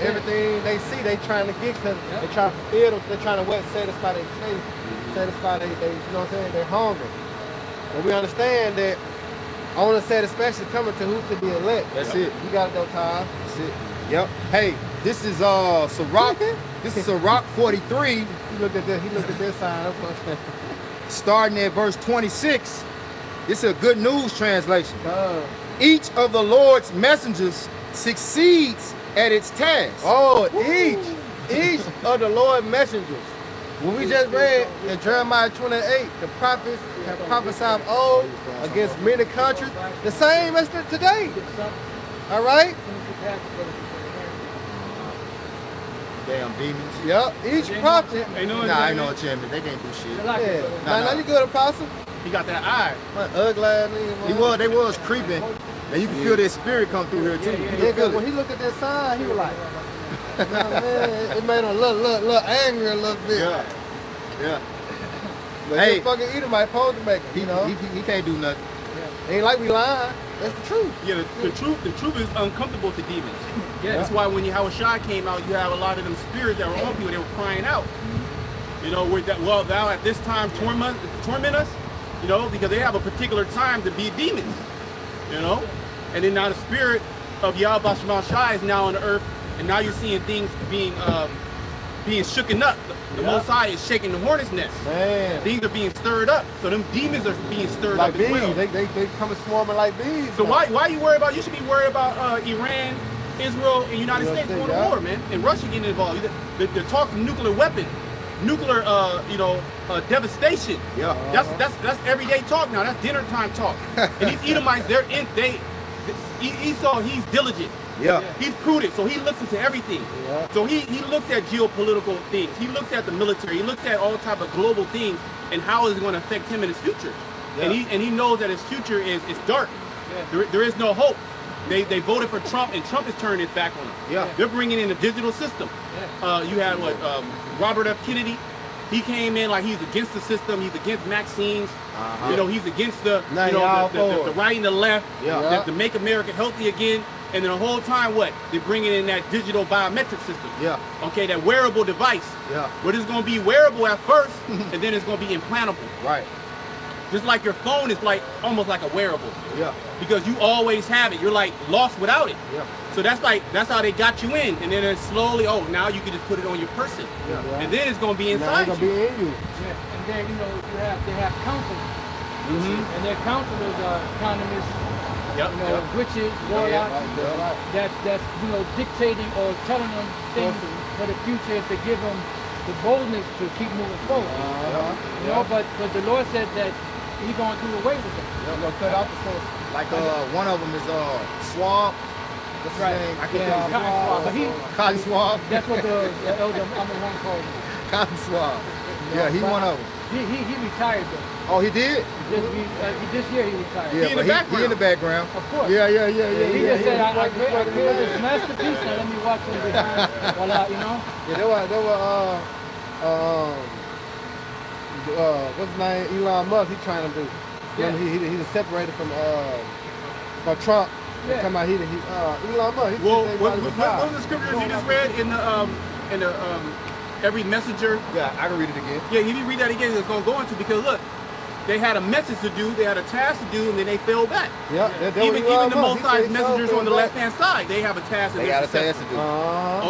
everything they see, they trying to get, because they trying to fulfill them, they're trying to satisfy their taste, satisfy they, you know what I'm saying, they're hungry. But we understand that only satisfaction coming to who? To the elect. That's it. You got it though, Ty. That's it. Yep. Hey, this is Sirach. This is Sirach 43. He looked at this. He looked at this sign. Starting at verse 26. This is a good news translation. Each of the Lord's messengers succeeds at its task. Oh, each of the Lord's messengers. When we just read in Jeremiah 28, the prophets have prophesied of old against many countries, the same as today. All right? Damn demons. Yep. Each prophet. Nah, I know a champion. They can't do shit. Yeah. Now you good, Apostle. He got that eye. My ugly ass nigga. They was creeping. And you can feel their spirit come through here too. Yeah, when he looked at that sign, he was like, you know what I mean? It made him little angry a little bit. Yeah. But hey, fucking Edomite supposed to make him, you know? He can't do nothing. Ain't like we lying. That's the truth. Yeah, the truth is uncomfortable to demons. Yeah. That's why when Yahushua came out, you have a lot of them spirits that were on people, they were crying out. You know, with that, well, thou at this time torment us, you know, because they have a particular time to be demons, you know? And then now the spirit of Yahweh Shai is now on the earth, and now you're seeing things being shooken up. The Most High is shaking the hornet's nest. Man. Things are being stirred up. So them demons are being stirred like up bees. as well. They come swarming like bees. So why you worry about? You should be worried about Iran, Israel, and United States going to war, man, and Russia getting involved. The talk of nuclear weapon, nuclear devastation. Yeah. That's everyday talk now. That's dinner time talk. And these Edomites, Esau, he's diligent. Yeah. He's prudent, so he looks into everything. Yeah. So he looks at geopolitical things. He looks at the military. He looks at all type of global things and how is it going to affect him in his future. Yeah. And he knows that his future is dark. Yeah. There is no hope. They voted for Trump, and Trump is turning his back on them. Yeah. They're bringing in a digital system. Yeah. You had Robert F. Kennedy. He came in like he's against the system. He's against vaccines. You know, he's against the right and the left. Yeah. To make America healthy again. And then the whole time, what? They're bringing in that digital biometric system. Yeah. Okay, that wearable device. Yeah. But it's going to be wearable at first, and then it's going to be implantable. Right. Just like your phone is like almost like a wearable. Yeah. Because you always have it. You're like lost without it. Yeah. So that's how they got you in. And then it's slowly, now you can just put it on your person. Yeah. And then it's going to be inside you. It's going to be in you. Yeah. And then, they have counselors. And their counselors are economists. Witches, warlocks, that's dictating or telling them things for the future to give them the boldness to keep moving forward. But the Lord said that He's going to do away with them. Cut out the source. Like one of them is Swab. What's his name? I can't Cotton Swab. That's what the elder one called him. Cotton Swab. Yeah, he one of them. He retired though. Oh, he did? This year he retired. Yeah, he in the background. Of course. Yeah. He just said, I created this masterpiece, now let me watch him behind while Yeah, there were what's his name? Elon Musk, he trying to do. Yeah. He's separated from Trump. Yeah. Talking about Elon Musk. What was the scripture you just read in the every messenger? Yeah, I can read it again. Yeah, if you read that again, it's going to go into, because look, they had a message to do, they had a task to do, and then they fell back. Yeah, even the Most High's messengers on the left-hand side, they have a task. They got a task to do.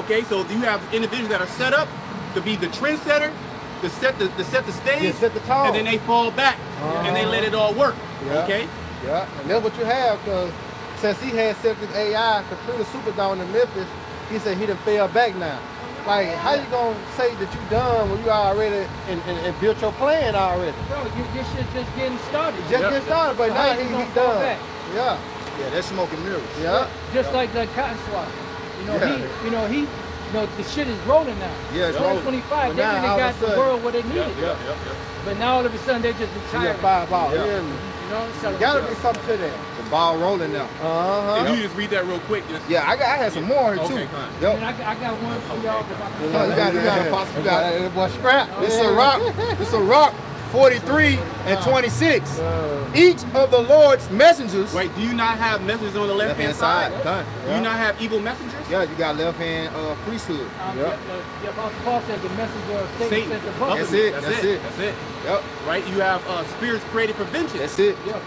Okay, so you have individuals that are set up to be the trendsetter, to set the stage, set the tone, and then they fall back, and they let it all work. Yeah. Okay. Yeah, and that's what you have, because since he had set this AI to clean the Superdome in Memphis, he said he done fell back now. Like, how you gonna say that you done when you already and built your plan already? Bro, this shit's just getting started. Getting started, but so now he's done. Back? Yeah. Yeah, that's smoking mirrors. Yeah. Just like the cotton swap. The shit is rolling now. Yeah, it's rolling. 25, they really got the world where they need it. Yeah. But now all of a sudden they just retired. Yeah, 5 ball. Yeah. So gotta be something to that. The ball rolling now. Can you just read that real quick? Yeah, I had some more here too. Okay, yep. I got one for y'all. You got it, boy. Scrap. It's a rock. 43 and 26. Each of the Lord's messengers. Wait, do you not have messengers on the left-hand side? Done. Do you not have evil messengers? Yeah, you got left hand priesthood. The Apostle Paul said the messenger of Satan sent the buffalo. That's it. That's it. Yep. Right? You have spirits created for vengeance. That's it. Yeah.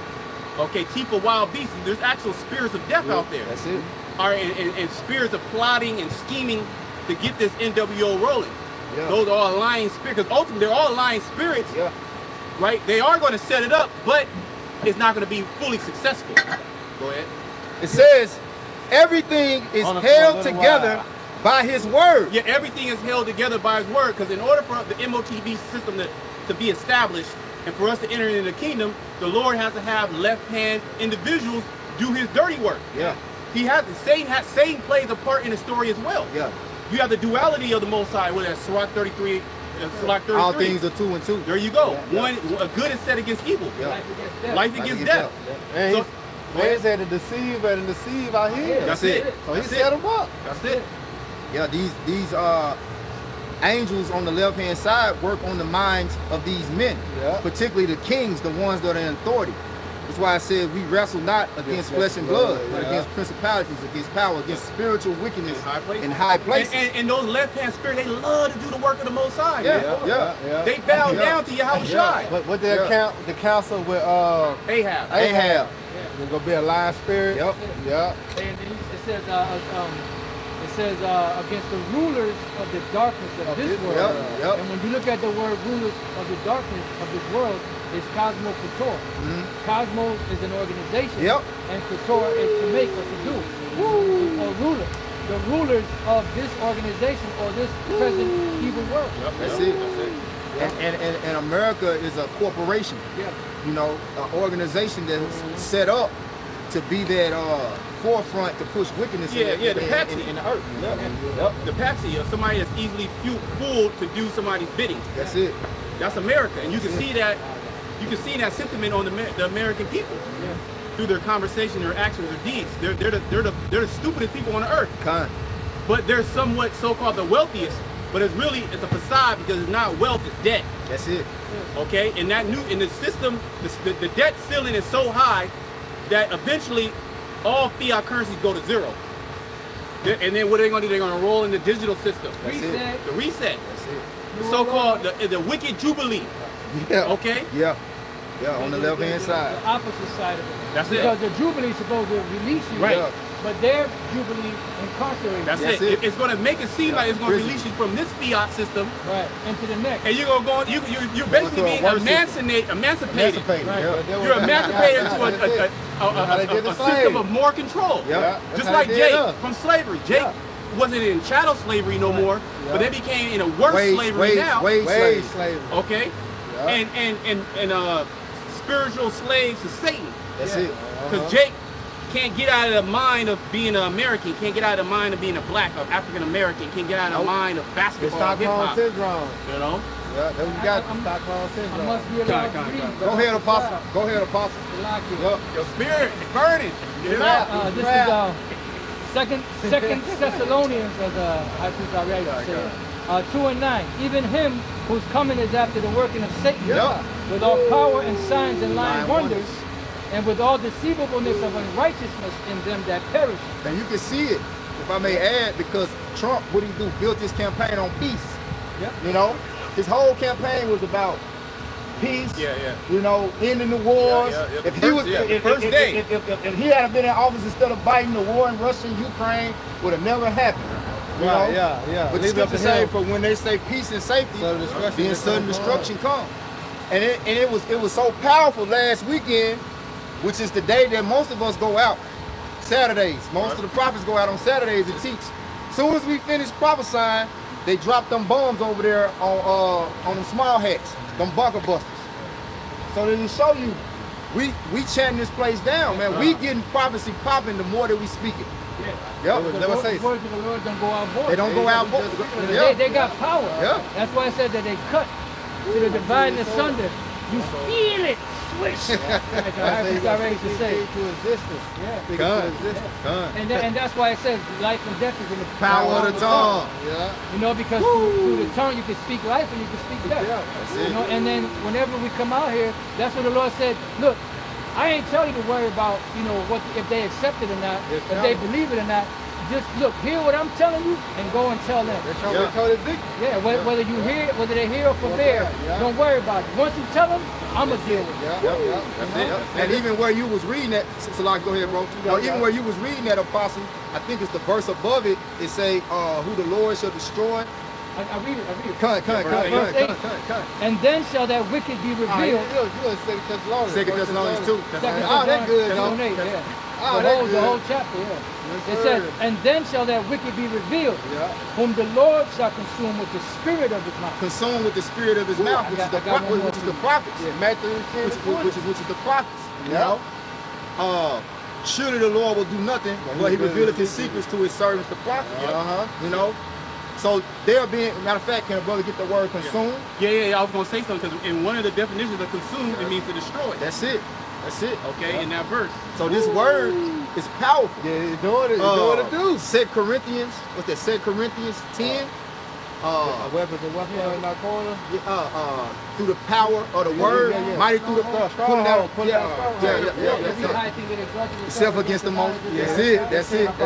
Okay, teeth of wild beasts. There's actual spirits of death out there. That's it. All right, and spirits of plotting and scheming to get this NWO rolling. Yeah. Those are all lying spirits. Because ultimately, they're all lying spirits. Yeah. Right? They are going to set it up, but it's not going to be fully successful. Go ahead. It says everything is held together by his word. Yeah, everything is held together by his word. Because in order for the MOTB system to be established and for us to enter into the kingdom, the Lord has to have left-hand individuals do his dirty work. Yeah. Satan plays a part in the story as well. Yeah. You have the duality of the Most High with that Sirach 33. Sirach 33. All things are 2 and 2. There you go. Yeah. A good is set against evil. Yeah. Life against death. And So, he said to deceive and deceive out here. That's it. So he That's set it. them up. That's it. Yeah, these angels on the left hand side work on the minds of these men, particularly the kings, the ones that are in authority. That's why I said we wrestle not against flesh and blood, but against principalities, against power, against spiritual wickedness in high places. And those left-hand spirits, they love to do the work of the Most High. Yeah. They bow down to Yahweh Shai. But what the council with Ahab. There's gonna be a lying spirit. Yep. Yeah. And it says against the rulers of the darkness of this world. Yep. And when you look at the word rulers of the darkness of this world, it's Cosmo Couture. Cosmos is an organization, and Couture is to make or to do. Or ruler. The rulers of this organization or this present evil world. That's it. And America is a corporation. You know, an organization that's set up to be that forefront to push wickedness in the earth. The patsy of somebody that's easily fooled to do somebody's bidding. That's it. That's America, and you can see that. You can see that sentiment on the American people through their conversation, their actions, their deeds. They're the stupidest people on the earth. But they're somewhat so-called the wealthiest. But it's a facade because it's not wealth, it's debt. That's it. Okay, and in the system, the debt ceiling is so high that eventually all fiat currencies go to zero. And then what are they going to do? They're going to roll in the digital system. The reset. That's it. The so-called the wicked jubilee. Okay. On the left hand side. The opposite side of it. That's because the jubilee is supposed to release you. Right. But their jubilee incarcerates. That's it. It's going to make it seem like it's going to release you from this fiat system. Right. Into the next. And you're going to go. You're basically being emancipated. Right. You're emancipated to a system of more control. Just like Jake from slavery. Jake wasn't in chattel slavery no more, but they became in a worse slavery now. Wage slavery. Okay. And spiritual slaves to Satan. That's it. Because Jake can't get out of the mind of being an American, can't get out of the mind of being a black, of African American, can't get out of the mind of basketball, Stockholm syndrome. You know? Yeah, then we got Stockholm syndrome. I must be allowed to read. Go ahead, Apostle. Go ahead, Apostle. Your spirit is burning. Get it out. This is Second Thessalonians, as High Priest Ariel said. 2 and 9. Even him whose coming is after the working of Satan, with all power and signs and lying wonders, and with all deceivableness of unrighteousness in them that perish. And you can see it, if I may add, because Trump, what he do, built his campaign on peace. You know, his whole campaign was about peace. You know, ending the wars. If he was, if he had been in office instead of fighting the war in Russia and Ukraine, would have never happened. You know? But the scripture say, for when they say peace and safety, then sudden destruction comes. And it was so powerful last weekend, which is the day that most of us go out, Saturdays. Most of the prophets go out on Saturdays to teach. As soon as we finish prophesying, they drop them bombs over there on them small hats, them bunker busters. So then to show you, we chanting this place down, man. We getting prophecy popping the more that we speak it. The words of the Lord don't go out void. They don't go out void. They got power. That's why I said that they cut to the divine asunder. You feel it. Swish. Like I already to say. To existence. And that's why it says life and death is in the power of the tongue. You know, because through the tongue you can speak life and you can speak death. You know, and then whenever we come out here, that's what the Lord said. Look, I ain't telling you to worry about, you know, what if they accept it or not, if they believe it or not. just look, hear what I'm telling you, and go and tell them. Yeah, whether you hear, whether they hear or forbear, don't worry about it. Once you tell them, I'm gonna deal with it. That's it. And even where you was reading that, so like, go ahead, bro. No, even where you was reading that, Apostle, I think it's the verse above it. It say, "Who the Lord shall destroy." I read it. Cut. And then shall that wicked be revealed. You in 2 Thessalonians. 2 Thessalonians 2. That's good, though. The whole chapter, It says, and then shall that wicked be revealed, whom the Lord shall consume with the spirit of his mouth. Consume with the spirit of his mouth, which is the prophets. Matthew 10, which is the prophets. You know? Surely the Lord will do nothing, but he revealeth his secrets to his servants, the prophets. You know? So they're being, matter of fact, can a brother get the word consume? Yeah, I was going to say something, because in one of the definitions of consume, it means to destroy. That's it. Okay, in that verse. So this word is powerful. Yeah, it's doing it. It's doing what it do. 2 Corinthians, what's that, 2 Corinthians 10? Weapons in our corner. Through the power of the word, mighty through the pulling out. Self against the most. That's it.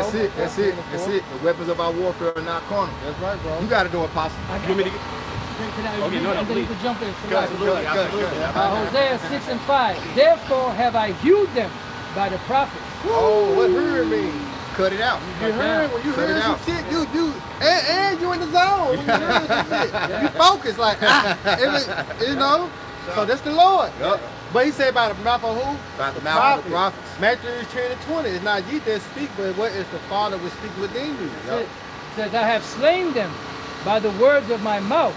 The weapons of our warfare are not carnal. That's right, bro. You got to do it, Apostle. You want me to get... And then you can jump in. Absolutely. Hosea 6 and 5. Therefore have I hewed them by the prophets. Oh, what heard mean? Cut it out. You heard when you heard some shit, and you in the zone. When you heard some shit, you focus like you know. So that's the Lord. But he said by the mouth of who? By the mouth of the prophets. Matthew 10 and 20. It's not ye that speak, but what is the Father will speak within you. It says, I have slain them by the words of my mouth,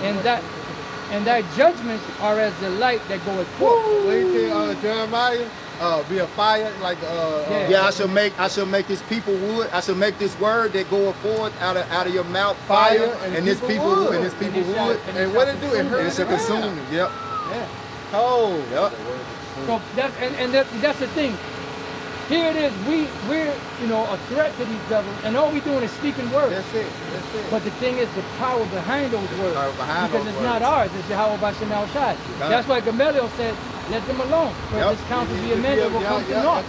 and thy judgments are as the light that goeth forth. What do you think, Jeremiah? Be a fire like I shall make this people wood. I shall make this word that goeth forth out of your mouth fire, and this people wood. And what it do? It shall consume me. Yep. Cold. Yep. So that's the thing. Here it is, we're a threat to these devils, and all we're doing is speaking words. That's it. But the thing is the power behind those words. Because it's not ours, it's Yahweh Bashem Al Shai. That's why Gamaliel said, let them alone. For this counsel be amended will come to naught.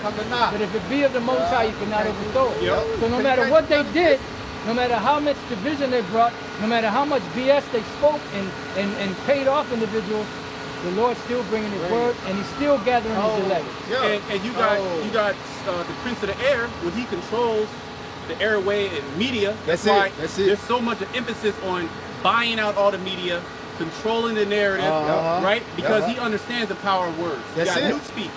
But if it be of the Most High, you cannot overthrow it. So no matter what they did, no matter how much division they brought, no matter how much BS they spoke and paid off individuals, the Lord's still bringing His word, and He's still gathering His elect. And you got the Prince of the Air, when he controls the airway and media. That's why there's so much emphasis on buying out all the media, controlling the narrative, right? Because he understands the power of words. You got newspeak.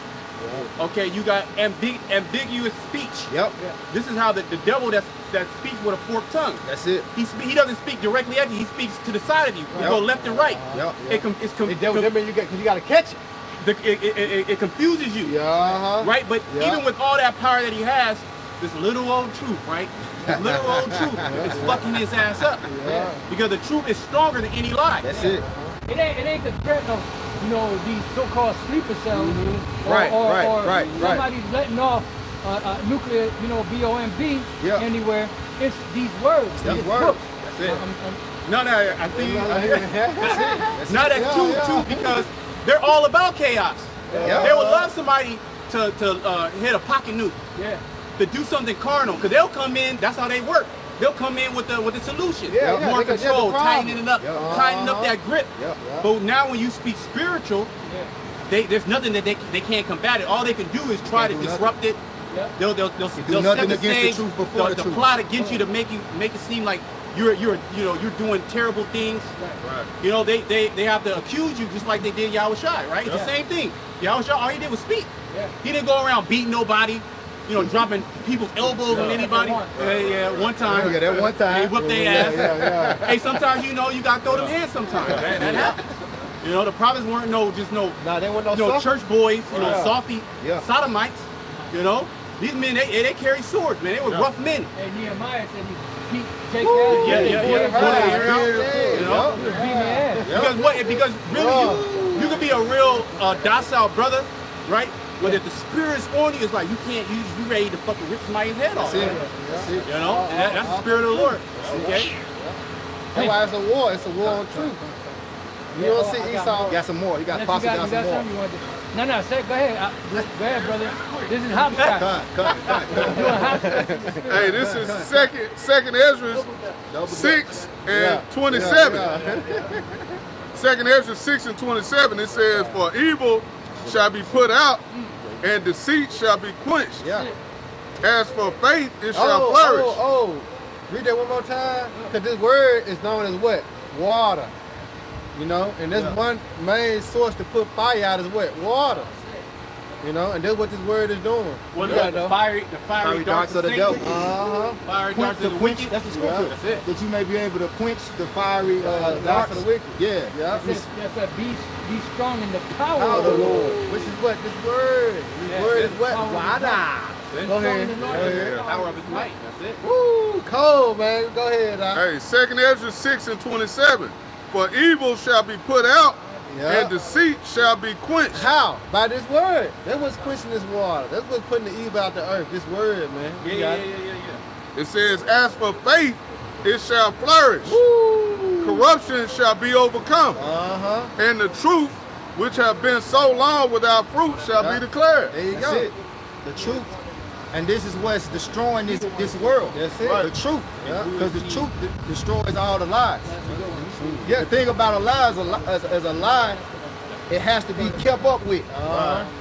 Okay, you got ambiguous speech. This is how the devil that speaks with a forked tongue. That's it. He doesn't speak directly at you. He speaks to the side of you. You go left and right. You got to catch it. It confuses you. Right? But even with all that power that he has, this little old truth, right? This little old truth is fucking his ass up. Because the truth is stronger than any lie. That's it. It ain't the threat of these so-called sleeper cells, or somebody's letting off nuclear, BOMB anywhere. It's these words, these books. That's it. I see. That's true too, because they're all about chaos. They would love somebody to hit a pocket nuke, to do something carnal, because they'll come in. That's how they work. They'll come in with the solution, more control, tightening up that grip. But now when you speak spiritual, there's nothing that they can't combat it. All they can do is try to disrupt it. They'll do nothing against the truth before the truth. Plot against you to make it seem like you're doing terrible things. They have to accuse you just like they did Yahweh Shai, right? It's the same thing. Yahweh Shai, all he did was speak. He didn't go around beating nobody. Dropping people's elbows on anybody. One time. That one time. They whipped their ass. Hey, sometimes you gotta throw them hands sometimes. That happens. The prophets weren't they weren't no church boys, softy sodomites. These men they carry swords, man. They were rough men. Hey, Nehemiah said he take ass. Because really you could be a real docile brother, right? But if the spirit is on you, it's like you ready to fucking rip somebody's head off. That's it. That's the spirit of the Lord. Okay? That's why it's a war. It's a war on truth. You don't see Esau. You got some more. You got to pass it down some more. No, go ahead. Go ahead, brother. This is hopscotch. Doing hopscotch. Hey, this is second Ezra 6 and 27. Second Ezra 6 and 27, it says, for evil shall be put out, and deceit shall be quenched. Yeah. As for faith, it shall flourish. Read that one more time. Because this word is known as what? Water. You know, and this one main source to put fire out is what? Water. You know, and that's what this word is doing. What the fiery darts of the devil. Fiery darts of the wicked. That's the scripture. That's it. That you may be able to quench the fiery darts of the wicked. Yeah. That's be strong in the power of the Lord. Which is what? This word. This word is what? Water. Go ahead. Power of his might. That's it. Woo, cold, man. Go ahead. Hey, second Ezra 6 and 27. For evil shall be put out, and deceit shall be quenched. How? By this word. That's what's quenching this water. That's what's putting the evil out the earth. This word, man. Yeah. It says, as for faith, it shall flourish. Woo. Corruption shall be overcome. And the truth, which have been so long without fruit, shall be declared. There you That's go. it. The truth. And this is what's destroying this world. That's it. The truth. Because the truth destroys all the lies. Yeah, the thing about a lie is a lie, it has to be kept up with.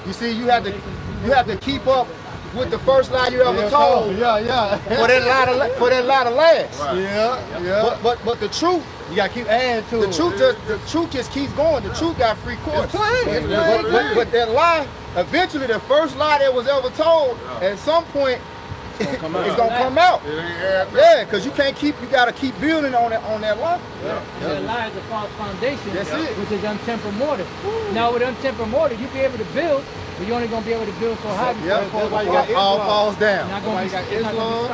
You see, you have to keep up with the first lie you ever told. For that lie to last. But the truth, you gotta keep adding to it. The truth just keeps going. The truth got free course. But that lie, eventually the first lie that was ever told, at some point, it's gonna come out. Yeah, because you gotta keep building on that lie. That lie is a false foundation. That's it. Which is untempered mortar. Now with untempered mortar, you be able to build, but you're only gonna be able to build so high before it all falls down. Not gonna be Islam.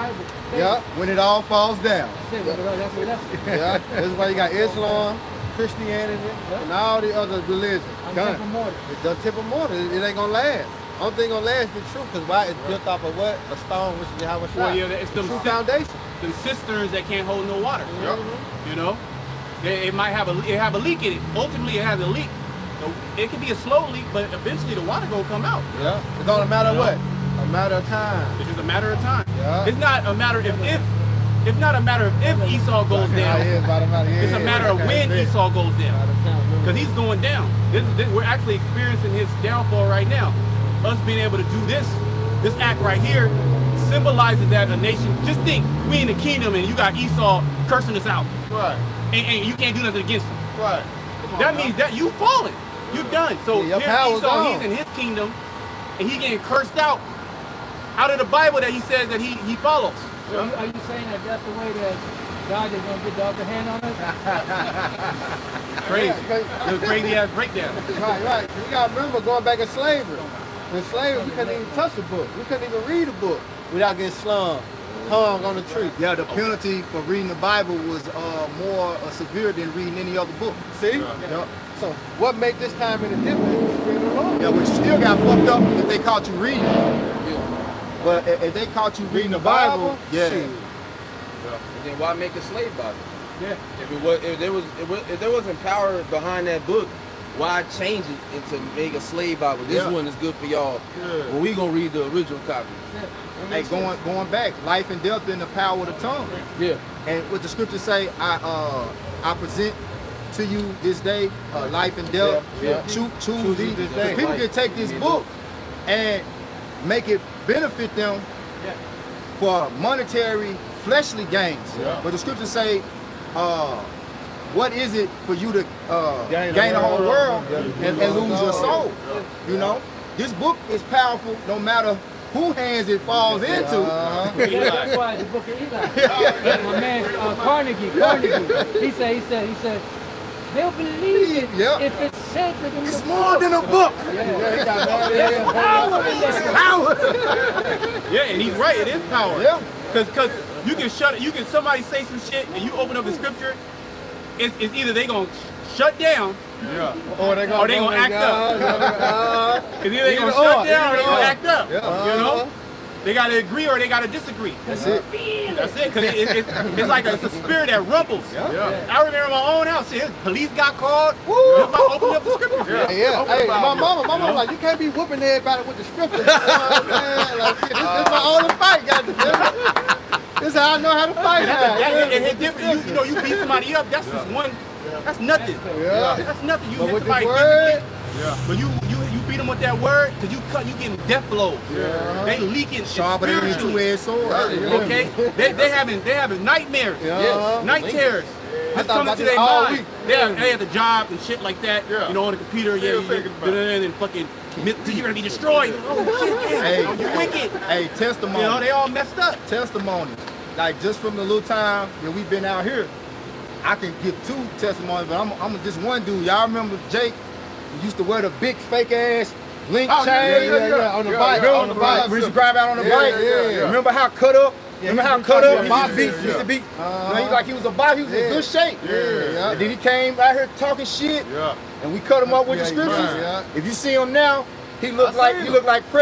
When it all falls down. That's why you got Islam, Christianity, and all the other religions. Untempered mortar. It's untempered mortar. It ain't gonna last. Only thing gonna last is the truth, because why? It's built off of what? A stone, which is how it's shot. It's the true foundation. The cisterns that can't hold no water. You know, it might have a leak in it. Ultimately, it has a leak. It can be a slow leak, but eventually the water gonna come out. Yeah. It's only a matter of what? A matter of time. It's just a matter of time. Yeah. It's not a matter of if. It's not a matter of if Esau goes down. It's a matter of when Esau goes down. Because he's going down. We're actually experiencing his downfall right now. Us being able to do this act right here symbolizes that a nation, just think, we in the kingdom and you got Esau cursing us out. Right. And you can't do nothing against him. Right. That means that you fallen. You're done. So your here's power's Esau, gone. he's in his kingdom and he getting cursed out of the Bible that he says that he follows. So are you saying that that's the way that God is going to get the upper hand on us? Crazy. It was crazy ass breakdown. Right. You got to remember going back in slavery. In slavery, we couldn't even touch the book. We couldn't even read a book without getting hung on the tree. Yeah, the penalty for reading the Bible was more severe than reading any other book. See? Yeah. So what make this time any different? The Spirit of the Lord. Yeah, but you still got fucked up if they caught you reading. But if they caught you reading the Bible, And then why make a slave Bible? Yeah. If there wasn't power behind that book, why change it into make a slave Bible? This one is good for y'all. Well, we gonna read the original copy. hey, going back, life and death in the power of the tongue. Yeah. And what the scriptures say, I present to you this day life and death. Choose thee. this day. People can take this book and make it benefit them for monetary, fleshly gains. But the scriptures say, what is it for you to gain the whole world and lose your soul? You know, this book is powerful no matter who hands it falls into. That's why the book of Eli. My man Carnegie, he said, they'll believe it if it's sacred in It's the more than a book. There's power in that. Yeah, and he's right. It is power. Yeah. Because you can shut it. You can somebody say some shit and you open up the scripture. It's either they gonna shut down, Or they gonna act up. It's either they gonna shut down or they gonna act up. You know. They gotta agree or they gotta disagree. That's it. That's it. Cause it's like it's a spirit that rumbles. I remember my own house. Shit, police got called. Just by opening up the scriptures. Hey, my mama like, you can't be whooping everybody with the scriptures. You know what I'm saying? Like, this is my only fight, goddamn. This is how I know how to fight. It's different. You know, you beat somebody up. That's just one. That's nothing. That's nothing. You hit somebody physically. But you beat them with that word, cause you getting death blows. They leaking sharper than a two-edged sword. Okay, they having nightmares, night terrors. Just coming to their mind. They at the job and shit like that. You know, on the computer, and fucking you're gonna be destroyed. Oh shit, hey, you wicked. Hey, testimony. You know, they all messed up. Testimony. Like just from the little time that we've been out here, I can give 2 testimonies, but I'm just one dude. Y'all remember Jake? He used to wear the big fake ass link chain on the bike. On the bike. We used to drive out on the bike. Remember how cut up? Remember how cut up? My beat used to be. Like he was a bike. He was in good shape. And then he came out here talking shit. And we cut him up with the scriptures. If you see him now, he looked like Precious.